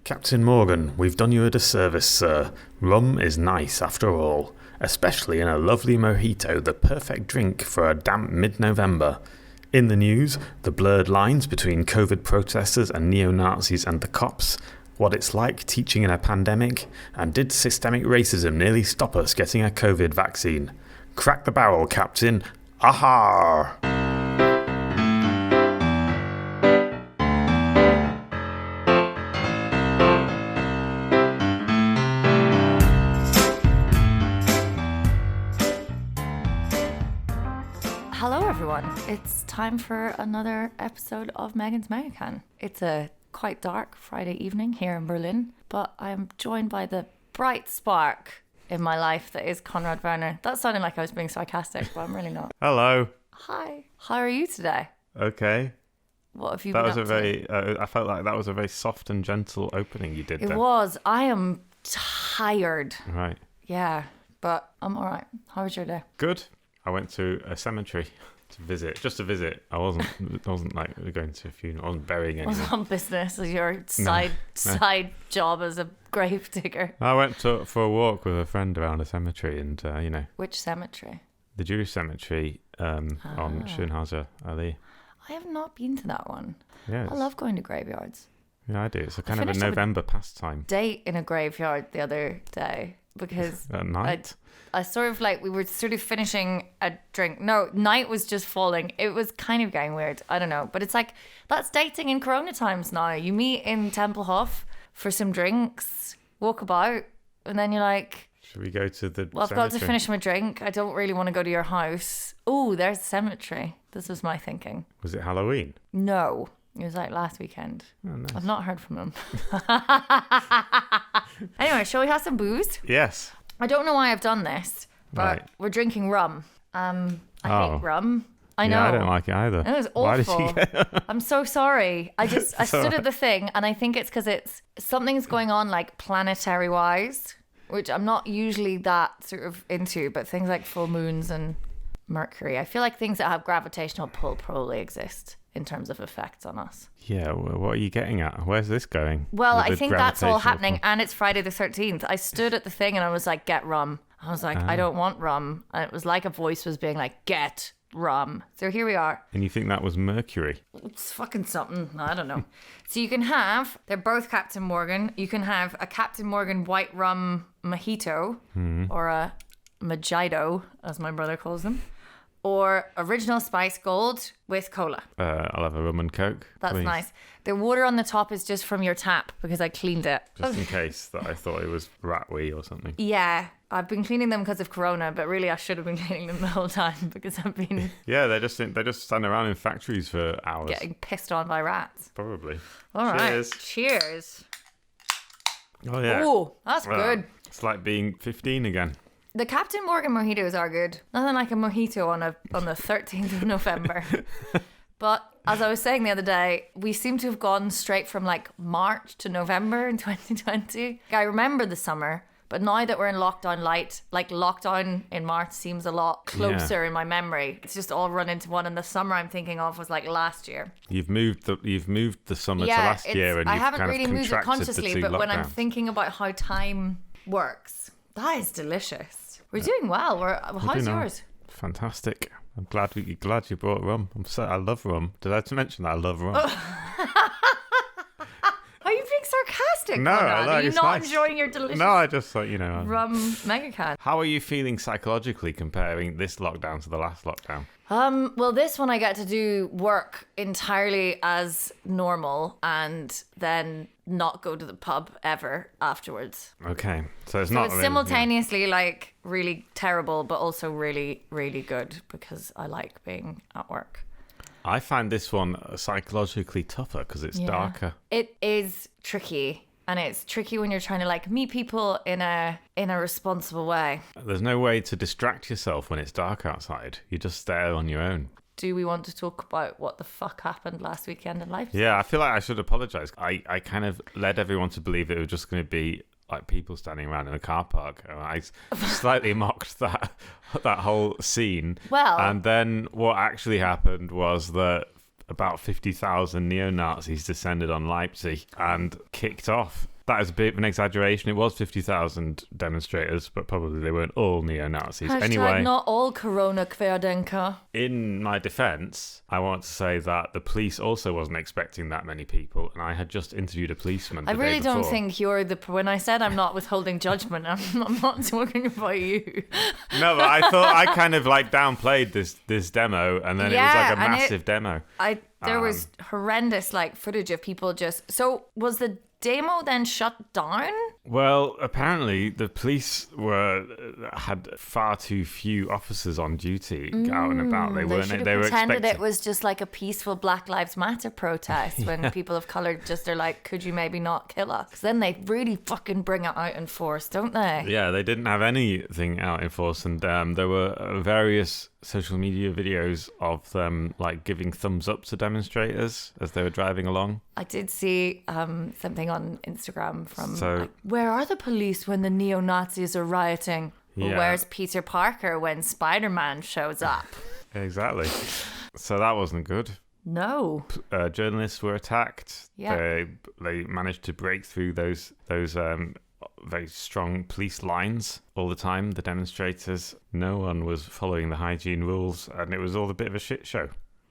Captain Morgan, we've done you a disservice, sir. Rum is nice after all, especially in a lovely mojito, the perfect drink for a damp mid-November. In the news, the blurred lines between COVID protesters and neo-Nazis and the cops, what it's like teaching in a pandemic, and did systemic racism nearly stop us getting a COVID vaccine? Crack the barrel, Captain. Aharr! Hello everyone, it's time for another episode of Megan's Megacan. It's a quite dark Friday evening here in Berlin, but I'm joined by the bright spark in my life that is Konrad Werner. That sounded like I was being sarcastic, but I'm really not. Hello. Hi, how are you today? Okay. What have you That been was up a to? very, I felt like that was a very soft and gentle opening you did It there. was. I am tired. Right. Yeah, but I'm all right. How was your day? Good. I went to a cemetery to visit, just to visit. I wasn't like going to a funeral. I wasn't burying Was anyone. on business as your side job as a grave digger? I went for a walk with a friend around a cemetery, and Which cemetery? the Jewish cemetery on Schönhauser Allee. I have not been to that one. Yeah, I love going to graveyards. Yeah, I do. It's a kind of a finished up a November pastime. Date in a graveyard the other day because At night. I sort of like we were sort of finishing a drink. No, night was just falling. It was kind of getting weird. I don't know, but it's like that's dating in Corona times now. You meet in Tempelhof for some drinks, walk about, and then you're like, Should we go to the well, I've cemetery? got to finish my drink. I don't really want to go to your house. Oh, there's the cemetery. This was my thinking. Was it Halloween? No, it was like last weekend. Oh, nice. I've not heard from him. Anyway, shall we have some booze? Yes. I don't know why I've done this, but Right. we're drinking rum. I Oh. hate rum. I know. Yeah, I don't like it either. It was Why did awful. you get... I'm so sorry. I stood alright. at the thing, and I think it's because something's going on like planetary wise, which I'm not usually that sort of into. But things like full moons and Mercury, I feel like things that have gravitational pull probably exist in terms of effects on us. Yeah, what are you getting at? Where's this going? Well, With I the think that's all gravitational happening, pull? and it's Friday the 13th. I stood at the thing and I was like, get rum. I was like, I don't want rum. And it was like a voice was being like, get rum. So here we are. And you think that was Mercury? It's fucking something. I don't know. So you can have, they're both Captain Morgan. You can have a Captain Morgan white rum mojito or a Mojito, as my brother calls them. Or original spice gold with cola. I'll have a rum and coke. That's please. nice. The water on the top is just from your tap because I cleaned it. Just in case that I thought it was rat wee or something. Yeah, I've been cleaning them because of Corona, but really I should have been cleaning them the whole time because I've been Yeah, they just stand around in factories for hours. getting pissed on by rats. Probably. All right. Cheers. Cheers. Oh yeah. Ooh, that's Well, good. It's like being 15 again. The Captain Morgan mojitos are good. Nothing like a mojito on the 13th of November. But as I was saying the other day, we seem to have gone straight from like March to November in 2020. I remember the summer, but now that we're in lockdown light, like lockdown in March seems a lot closer in my memory. It's just all run into one. And the summer I'm thinking of was like last year. You've moved the summer to last year, and I you've haven't kind really of moved it contracted consciously, the two but when I'm lockdowns. thinking about how time works, that is delicious. We're doing well. How's do now. yours? Fantastic. I'm glad you brought rum. I love rum. Did I mention that I love rum? Are you being sarcastic? No, Conrad? Are you it's not nice. enjoying your delicious No, I just thought, rum Megacan? How are you feeling psychologically comparing this lockdown to the last lockdown? Well, this one I get to do work entirely as normal and then not go to the pub ever afterwards. Okay, so it's So not it's really- simultaneously like really terrible, but also really, really good because I like being at work. I find this one psychologically tougher because it's darker. It is tricky. And it's tricky when you're trying to like meet people in a responsible way. There's no way to distract yourself when it's dark outside. You're just there on your own. Do we want to talk about what the fuck happened last weekend in Leipzig? Yeah, I feel like I should apologise. I kind of led everyone to believe it was just going to be like people standing around in a car park. And I slightly mocked that whole scene. Well- and then what actually happened was that about 50,000 neo-Nazis descended on Leipzig and kicked off That is a bit of an exaggeration. It was 50,000 demonstrators, but probably they weren't all neo-Nazis. Anyway, not all Corona Querdenker. in my defence, I want to say that the police also wasn't expecting that many people, and I had just interviewed a policeman. I really don't think you're when I said I'm not withholding judgment, I'm not talking about you. No, but I thought I kind of like downplayed this demo, and then it was like a massive demo. There was horrendous like footage of people just. So was the demo then shut down? Well, apparently the police had far too few officers on duty out and about. They weren't. They were pretended expecting. It was just like a peaceful Black Lives Matter protest when people of color just are like, "Could you maybe not kill us?" 'Cause then they really fucking bring it out in force, don't they? Yeah, they didn't have anything out in force, and there were various social media videos of them like giving thumbs up to demonstrators as they were driving along. I did see something on Instagram from like, where are the police when the neo-Nazis are rioting? Well, where's Peter Parker when Spider-Man shows up? Exactly. So that wasn't good. No. Journalists were attacked. Yeah. They managed to break through those very strong police lines all the time. The demonstrators, no one was following the hygiene rules, and it was all a bit of a shit show.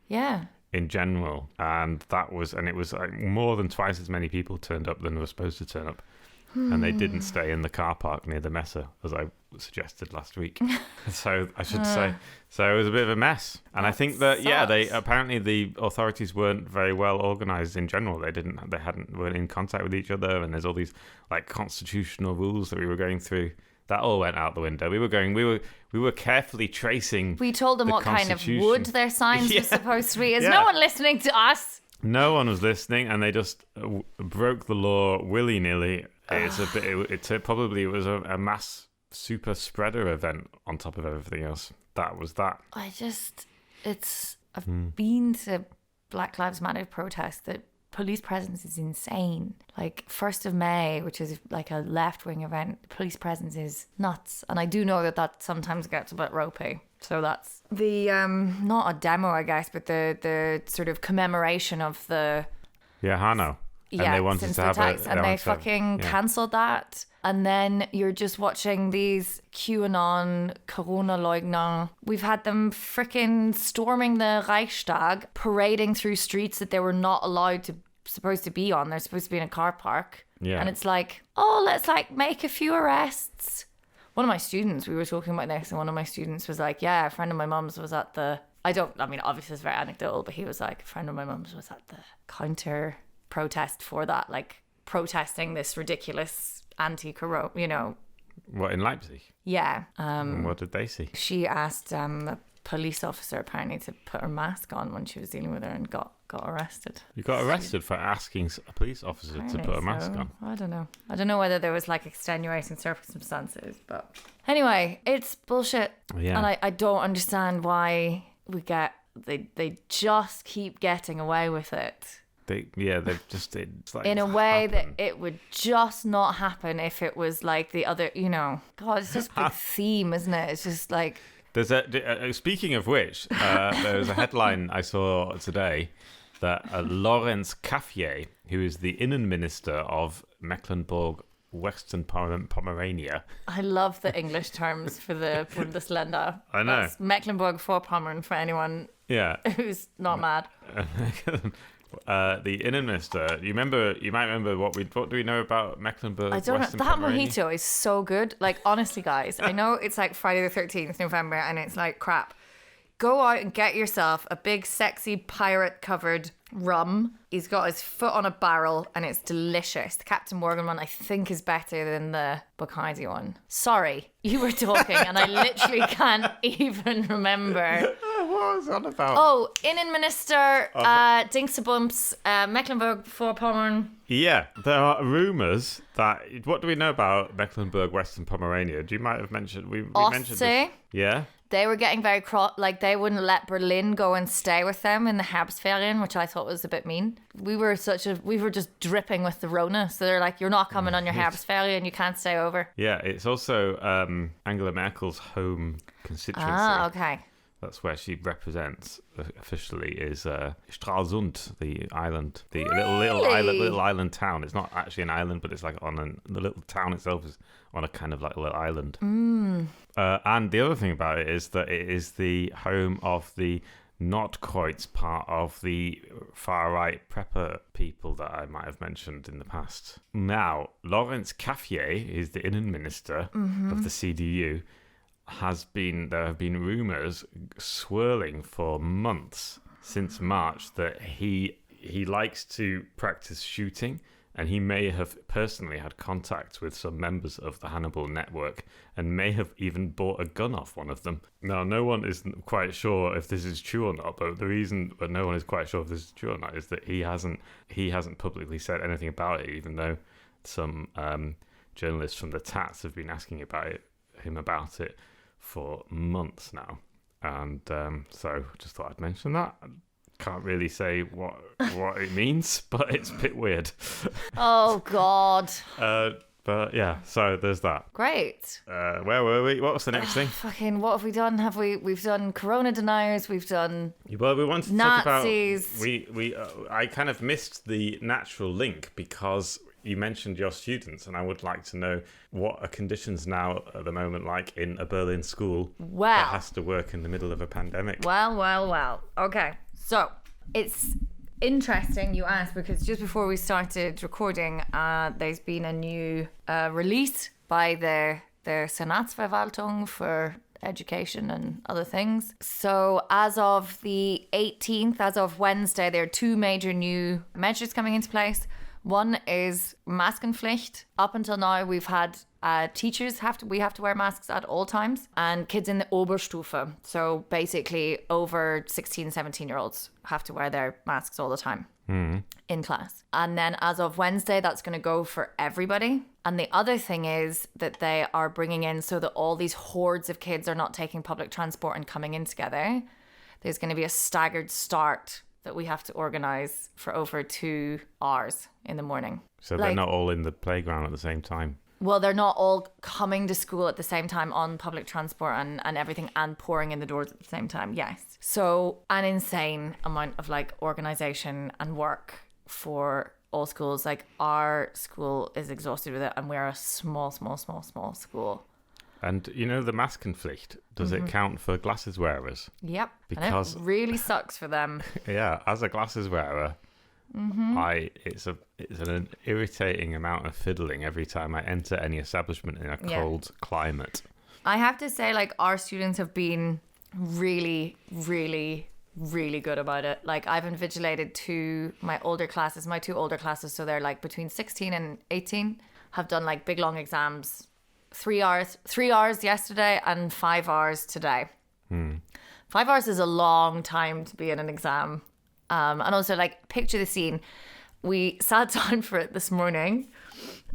Yeah. In general, and it was like more than twice as many people turned up than were supposed to turn up, and they didn't stay in the car park near the Messe as I suggested last week. So I should say, so it was a bit of a mess, and I think that they apparently the authorities weren't very well organized in general. Weren't in contact with each other, and there's all these like constitutional rules that we were going through. That all went out the window. We were carefully tracing. We told them what kind of wood their signs were supposed to be. Is no one listening to us? No one was listening, and they just broke the law willy-nilly. It's a bit. It was a mass super spreader event on top of everything else. That was that. I've been to Black Lives Matter protests that. Police presence is insane. Like 1st of May, which is like a left-wing event, police presence is nuts. And I do know that sometimes gets a bit ropey. So that's the, not a demo, I guess, but the sort of commemoration of the... Yeah, Hanno. And they wanted to have it. And they fucking cancelled that. And then you're just watching these QAnon, Corona-Leugner. We've had them freaking storming the Reichstag, parading through streets that they were not supposed to be on. They're supposed to be in a car park. Yeah. And it's like, let's like make a few arrests. One of my students, we were talking about this, and one of my students was like, yeah, a friend of my mum's was at the... obviously it's very anecdotal, but he was like, a friend of my mum's was at the counter protest for that, like protesting this ridiculous anti-corona, What, in Leipzig? Yeah. What did they see? She asked a police officer apparently to put her mask on when she was dealing with her and got arrested. You got arrested for asking a police officer to put a mask on? I don't know whether there was like extenuating circumstances, but anyway, it's bullshit. Yeah. And I don't understand why they just keep getting away with it. They've just like in a way that it would just not happen if it was like the other, God, it's just a big theme, isn't it? It's just like there's speaking of which, there was a headline I saw today that Lorenz Caffier, who is the Innenminister of Mecklenburg-Western Pomerania. I love the English terms for the Bundesländer. I know. That's Mecklenburg-Vorpommern for anyone who's not mad. The Innenminister. You might remember what do we know about Mecklenburg? I don't know. That Mojito is so good. Like, honestly, guys, I know it's like Friday the 13th November and it's like crap. Go out and get yourself a big, sexy, pirate-covered rum. He's got his foot on a barrel and it's delicious. The Captain Morgan one, I think, is better than the Bacardi one. Sorry, you were talking and I literally can't even remember. What was on about? Oh, Innenminister, Dingsabumps, Mecklenburg-Vorpommern. Yeah, there are rumours that... What do we know about Mecklenburg-Western Pomerania? You might have mentioned... We mentioned this. Yeah? They were getting very like they wouldn't let Berlin go and stay with them in the Herbstferien, which I thought was a bit mean. We were just dripping with the Rona, so they're like, you're not coming on your Herbstferien, you can't stay over. Yeah, it's also Angela Merkel's home constituency. Ah, okay. that's where she represents officially, is Stralsund, the island, the little island town. It's not actually an island, but it's like the little town itself is on a kind of like a little island. And the other thing about it is that it is the home of the Nordkreuz part of the far-right prepper people that I might have mentioned in the past. Now, Lorenz Caffier is the Innen Minister of the CDU. There have been rumours swirling for months since March that he likes to practice shooting, and he may have personally had contact with some members of the Hannibal network and may have even bought a gun off one of them. Now, no one is quite sure if this is true or not, but the reason that no one is quite sure if this is true or not is that he hasn't publicly said anything about it, even though some journalists from the Tats have been asking him about it for months now. And so just thought I'd mention that. Can't really say what it means, but it's a bit weird. Oh, God. But yeah, so there's that. Great. Where were we? What was the next thing? Fucking, what have we done? We've done corona deniers. We've done Well, we wanted to Nazis. talk about... I kind of missed the natural link because you mentioned your students, and I would like to know what are conditions now at the moment like in a Berlin school that has to work in the middle of a pandemic. Well. Okay. So, it's interesting you asked, because just before we started recording, there's been a new release by their Senatsverwaltung for education and other things. So as of the 18th, as of Wednesday, there are two major new measures coming into place. One is Maskenpflicht. Up until now, we've had teachers have to wear masks at all times, and kids in the Oberstufe, so basically over 16, 17-year-olds have to wear their masks all the time in class. And then as of Wednesday, that's going to go for everybody. And the other thing is that they are bringing in, so that all these hordes of kids are not taking public transport and coming in together. There's going to be a staggered start that we have to organise for over 2 hours in the morning. So they're not all in the playground at the same time? Well, they're not all coming to school at the same time on public transport and everything, and pouring in the doors at the same time, yes. So an insane amount of like organisation and work for all schools. Like our school is exhausted with it, and we're a small school. And you know the Maskenpflicht, does it count for glasses wearers? Yep. Because and it really sucks for them. Yeah, as a glasses wearer, it's an irritating amount of fiddling every time I enter any establishment in a cold climate. I have to say, like, our students have been really, really, really good about it. Like, I've invigilated my two older classes, so they're like between 16 and 18, have done like big long exams. 3 hours yesterday and 5 hours today. 5 hours is a long time to be in an exam. And also, like, picture the scene. We sat down for it this morning,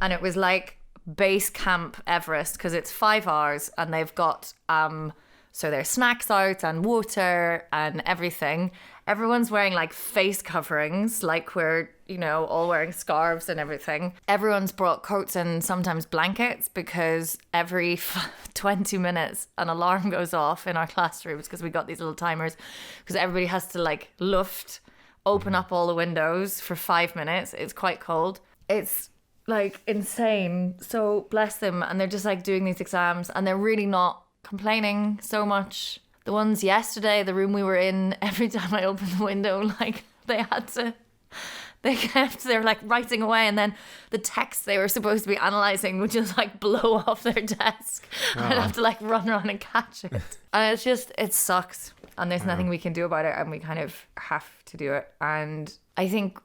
and it was like base camp Everest, because it's 5 hours, and they've got so there's snacks out and water and everything. Everyone's wearing like face coverings, like we're, all wearing scarves and everything. Everyone's brought coats and sometimes blankets, because every 20 minutes an alarm goes off in our classrooms, because we got these little timers, because everybody has to like Lüften, open up all the windows for 5 minutes. It's quite cold. It's like insane. So bless them. And they're just like doing these exams, and they're really not complaining so much. The ones yesterday, the room we were in, every time I opened the window, like they were like writing away, and then the text they were supposed to be analysing would just like blow off their desk. I'd have to like run around and catch it. And it sucks. And there's nothing we can do about it, and we kind of have to do it. And I think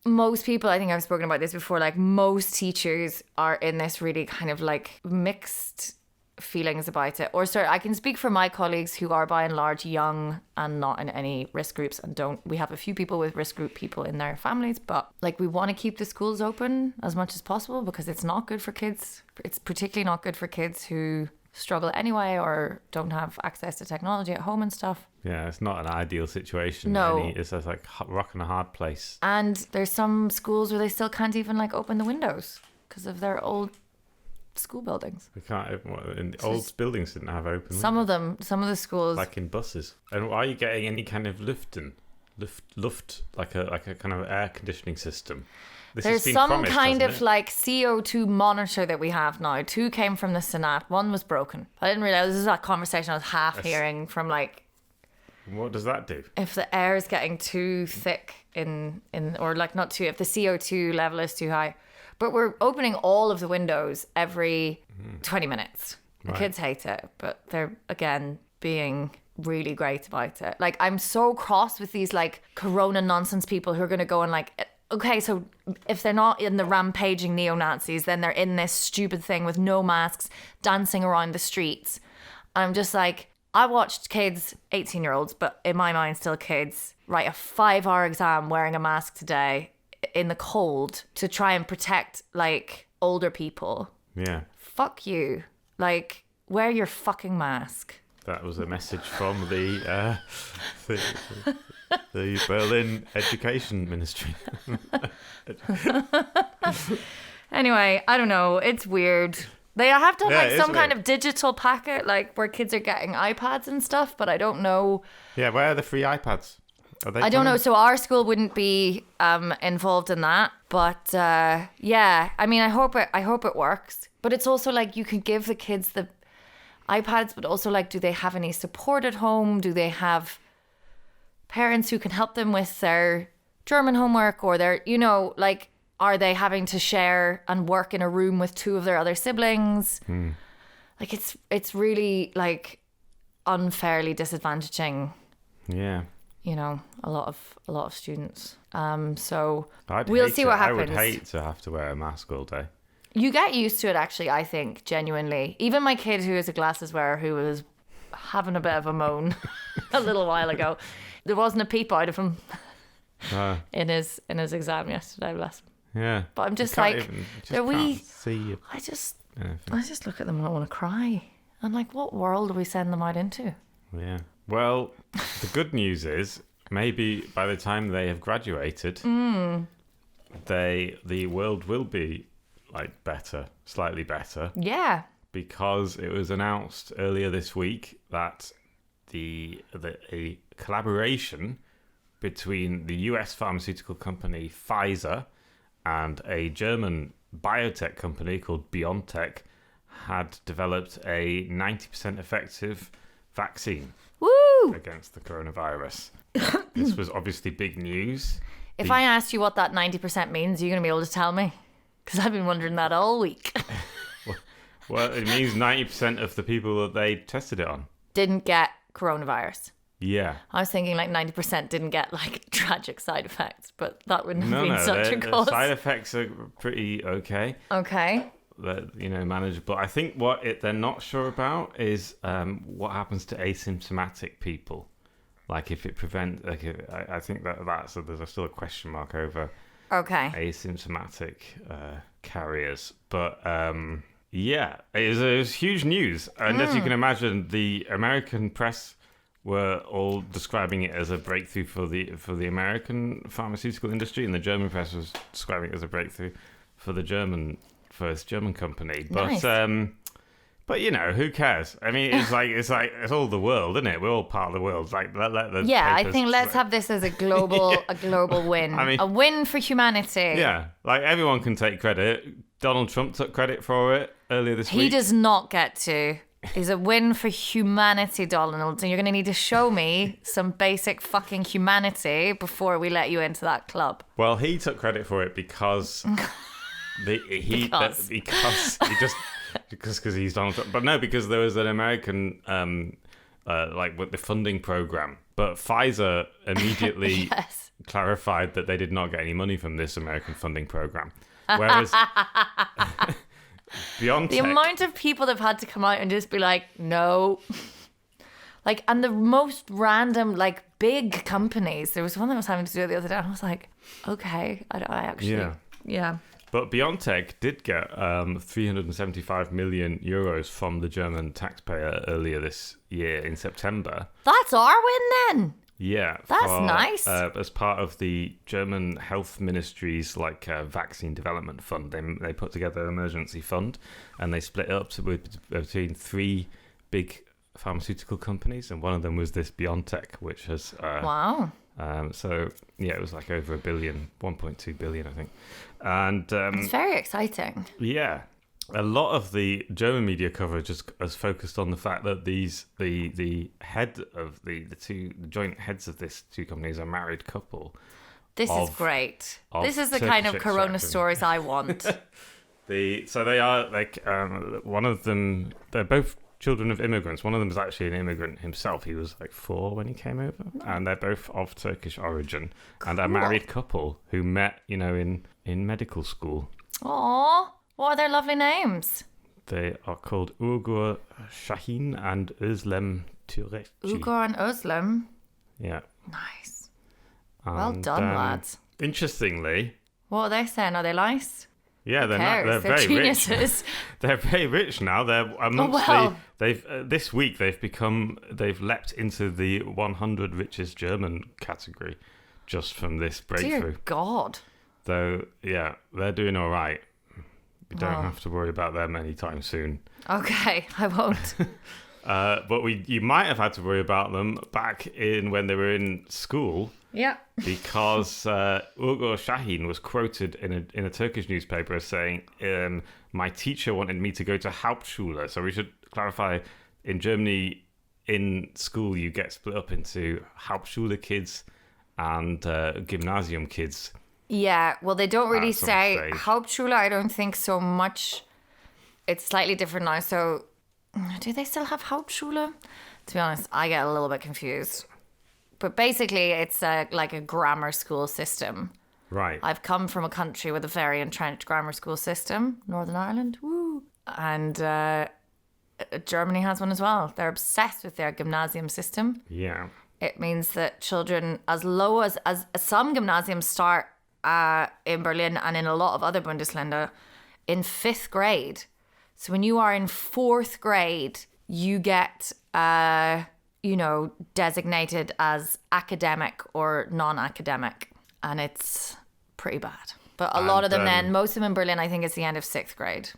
most people, I think I've spoken about this before, like most teachers are in this really kind of like mixed feelings about it. Or sorry, I can speak for my colleagues who are by and large young and not in any risk groups, and we have a few people with risk group people in their families, but like we want to keep the schools open as much as possible, because it's not good for kids. It's particularly not good for kids who struggle anyway or don't have access to technology at home and stuff. Yeah, it's not an ideal situation. No. It's just like rock and a hard place. And there's some schools where they still can't even like open the windows because of their old school buildings. They can't open. In the old buildings didn't have open. Some of the schools. Like in buses. And are you getting any kind of Lüften? Luft, like a kind of air conditioning system. There's some kind of like CO2 monitor that we have now. 2 came from the Senate. 1 was broken. I didn't realize this is that conversation I was half hearing from like. What does that do? If the air is getting too thick or like not too, if the CO2 level is too high. But we're opening all of the windows every 20 minutes. The kids hate it, but they're again being really great about it. Like, I'm so cross with these like corona nonsense people who are going to go and like, okay, so if they're not in the rampaging neo-Nazis, then they're in this stupid thing with no masks dancing around the streets. I'm just like, I watched kids, 18-year-olds, but in my mind still kids, write a 5-hour exam wearing a mask today in the cold to try and protect like older people. Yeah. Fuck you. Like, wear your fucking mask. That was a message from the Berlin Education Ministry. Anyway, I don't know. It's weird. They have done like some kind of digital packet, like where kids are getting iPads and stuff, but I don't know. Yeah, where are the free iPads? I don't know. So our school wouldn't be involved in that, but yeah. I mean, I hope it works. But it's also like you can give the kids the iPads, but also like, do they have any support at home? Do they have parents who can help them with their German homework or their, you know, like, are they having to share and work in a room with 2 of their other siblings? Like, it's really like unfairly disadvantaging. Yeah. You know, a lot of students. So We'll see what happens. I would hate to have to wear a mask all day. You get used to it, actually, I think, genuinely. Even my kid, who is a glasses wearer, who was having a bit of a moan a little while ago, there wasn't a peep out of him in his exam yesterday, bless him. Yeah. But I'm just like, see I just look at them and I want to cry. I'm like, what world do we send them out into? Yeah. Well, the good news is maybe by the time they have graduated, the world will be like better, slightly better. Yeah. Because it was announced earlier this week that a collaboration between the US pharmaceutical company Pfizer and a German biotech company called BioNTech had developed a 90% effective vaccine against the coronavirus. This was obviously big news. If I asked you what that 90% means, are you going to be able to tell me? Because I've been wondering that all week. Well, it means 90% of the people that they tested it on didn't get coronavirus. Yeah. I was thinking like 90% didn't get like tragic side effects, but that wouldn't have been such a cause. The side effects are pretty okay. Okay. Manageable. I think what they're not sure about is what happens to asymptomatic people. Like if it prevents, I think that's there's still a question mark over asymptomatic carriers. But yeah, it was huge news. And as you can imagine, the American press were all describing it as a breakthrough for the American pharmaceutical industry, and the German press was describing it as a breakthrough for the German company. But nice. But you know, who cares? I mean, it's all the world, isn't it? We're all part of the world. Like let the I think let's have this as a global win. I mean, a win for humanity. Yeah, like everyone can take credit. Donald Trump took credit for it earlier this week. He does not get to. It's a win for humanity, Donald, and you're going to need to show me some basic fucking humanity before we let you into that club. Well, he took credit for it because because he's Donald Trump. But no, because there was an American with the funding program. But Pfizer immediately clarified that they did not get any money from this American funding program. Whereas BioNTech, the amount of people that have had to come out and just be like, no. Like, and the most random, like, big companies. There was one that was having to do it the other day. And I was like, okay, I actually, yeah. But BioNTech did get 375 million euros from the German taxpayer earlier this year in September. That's our win then. Yeah, That's nice. As part of the German Health Ministry's vaccine development fund, they put together an emergency fund, and they split it up between 3 big pharmaceutical companies, and one of them was this BioNTech, which has wow. So yeah, it was like over 1 billion, 1.2 billion, I think, and It's very exciting. yeah. A lot of the German media coverage has focused on the fact that the head of the joint heads of these 2 companies are a married couple. This is great. This is the kind of Corona stories I want. So they are one of them. They're both children of immigrants. One of them is actually an immigrant himself. He was 4 when he came over, and they're both of Turkish origin, and a married couple who met, in medical school. Aww. What are their lovely names? They are called Ugur Shahin and Özlem Türeci. Ugur and Özlem. Yeah. Nice. Well done, lads. Interestingly, what are they saying? Are they nice? Yeah, they're very geniuses. Rich. They're very rich now. They're amongst this week they've leapt into the 100 richest German category just from this breakthrough. Dear God. Though, yeah, they're doing all right. We don't have to worry about them anytime soon. Okay, I won't. But you might have had to worry about them back when they were in school. Yeah. Because Ugur Shahin was quoted in a Turkish newspaper as saying, my teacher wanted me to go to Hauptschule. So we should clarify, in Germany, in school, you get split up into Hauptschule kids and Gymnasium kids. Yeah, well, they don't really say stage. Hauptschule. I don't think so much. It's slightly different now. So, do they still have Hauptschule? To be honest, I get a little bit confused. But basically, it's like a grammar school system. Right. I've come from a country with a very entrenched grammar school system, Northern Ireland. Woo! And Germany has one as well. They're obsessed with their gymnasium system. Yeah. It means that children, as low as some gymnasiums start in Berlin and in a lot of other Bundesländer, in 5th grade. So when you are in 4th grade, you get, designated as academic or non-academic. And it's pretty bad. But a lot of them most of them in Berlin, I think it's the end of 6th grade.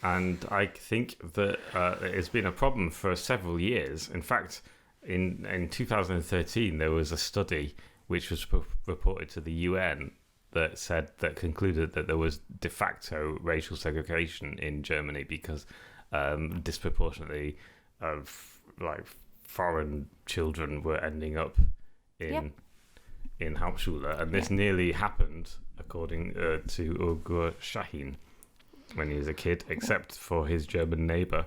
And I think that it's been a problem for several years. In fact, in 2013, there was a study which was reported to the UN that concluded that there was de facto racial segregation in Germany because disproportionately of foreign children were ending up in Hauptschule, and this nearly happened according to Ugur Shahin when he was a kid, except for his German neighbour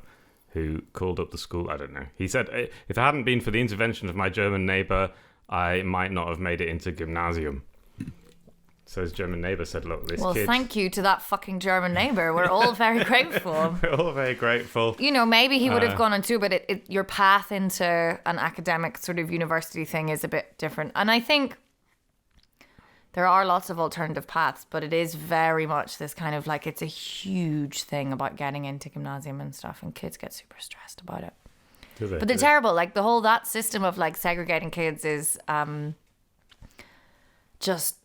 who called up the school. I don't know. He said, if it hadn't been for the intervention of my German neighbour, I might not have made it into gymnasium. So his German neighbour said, look, this kid... Well, thank you to that fucking German neighbour. We're all very grateful. We're all very grateful. Maybe he would have gone on too, but your path into an academic sort of university thing is a bit different. And I think there are lots of alternative paths, but it is very much this kind of it's a huge thing about getting into gymnasium and stuff, and kids get super stressed about it. Do they? But they're terrible. That system of segregating kids is just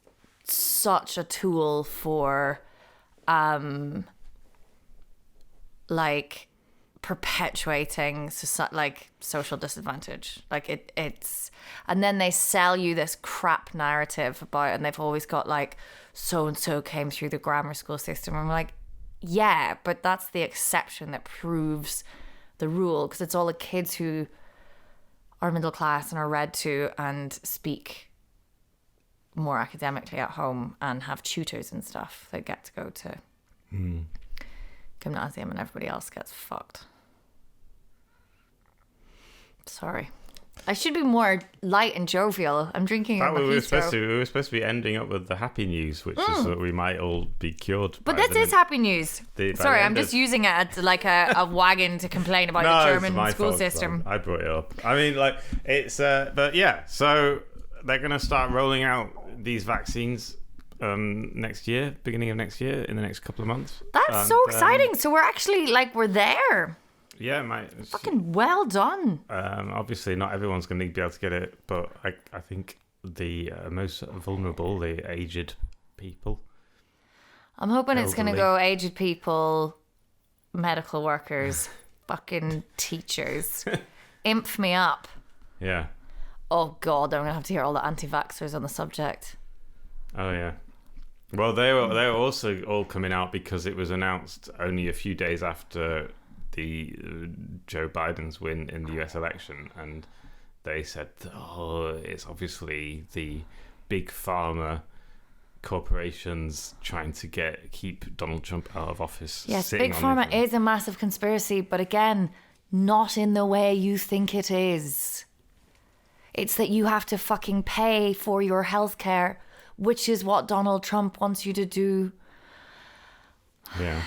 such a tool for perpetuating social disadvantage. It's and then they sell you this crap narrative about, and they've always got so and so came through the grammar school system. I'm like, yeah, but that's the exception that proves the rule, because it's all the kids who are middle class and are read to and speak more academically at home and have tutors and stuff that get to go to gymnasium, and everybody else gets fucked. Sorry. I should be more light and jovial. I'm drinking a Mojito. We were supposed to be ending up with the happy news, which is that we might all be cured. But this is happy news. Sorry, I'm just using it as a wagon to complain about the German school system. I brought it up. I mean, it's... but yeah, so they're going to start rolling out these vaccines next year, beginning of next year, in the next couple of months. That's so exciting. So we're actually, we're there. Yeah, mate. Fucking well done. Obviously, not everyone's going to be able to get it, but I think the most vulnerable, the aged people. I'm hoping it's going to Elderly. go aged people, medical workers, fucking teachers. Imp me up. Yeah. Oh, God, I'm going to have to hear all the anti-vaxxers on the subject. Oh, yeah. Well, they were also all coming out because it was announced only a few days after the Joe Biden's win in the US election, and they said, it's obviously the big pharma corporations trying to keep Donald Trump out of office. Yes, big pharma is a massive conspiracy, but again, not in the way you think it is. It's that you have to fucking pay for your healthcare, which is what Donald Trump wants you to do. Yeah.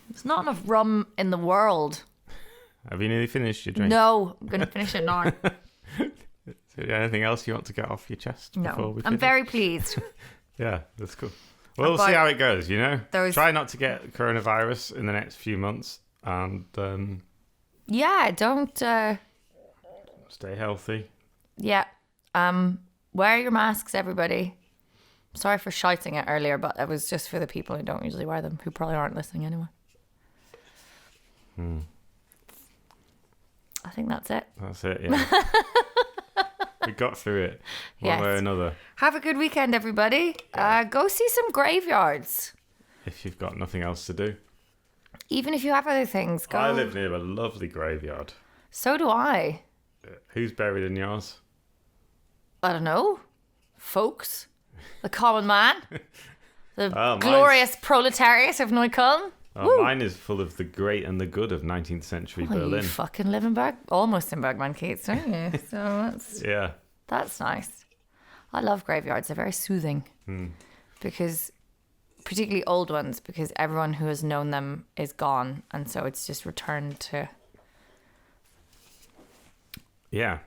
There's not enough rum in the world. Have you nearly finished your drink? No, I'm going to finish it now. Is there anything else you want to get off your chest before No, we I'm finish? very pleased. Yeah, that's cool. Well, we'll see how it goes, you know? Those- Try not to get coronavirus in the next few months, and Yeah, don't... stay healthy. Yeah. Wear your masks, everybody. Sorry for shouting it earlier, but it was just for the people who don't usually wear them, who probably aren't listening anyway. I think that's it. That's it, yeah. We got through it, one Yes. way or another. Have a good weekend, everybody. Go see some graveyards. If you've got nothing else to do. Even if you have other things, go. I live near a lovely graveyard. So do I. Who's buried in yours? I don't know. Folks. The common man. The mine's- glorious proletariat of Neukölln. Woo. Mine is full of the great and the good of 19th century Oh, you Berlin. fucking live in almost in Bergman-Keats, don't you? So Yeah. that's nice. I love graveyards. They're very soothing. Hmm. Because, particularly old ones, because everyone who has known them is gone. And so it's just returned to Yeah.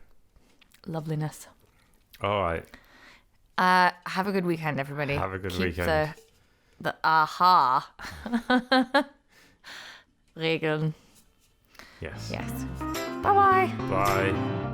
loveliness. All right. Have a good weekend, everybody. Have a good Keep weekend. The Aharr Regeln. Yes. Yes. Bye-bye. Bye.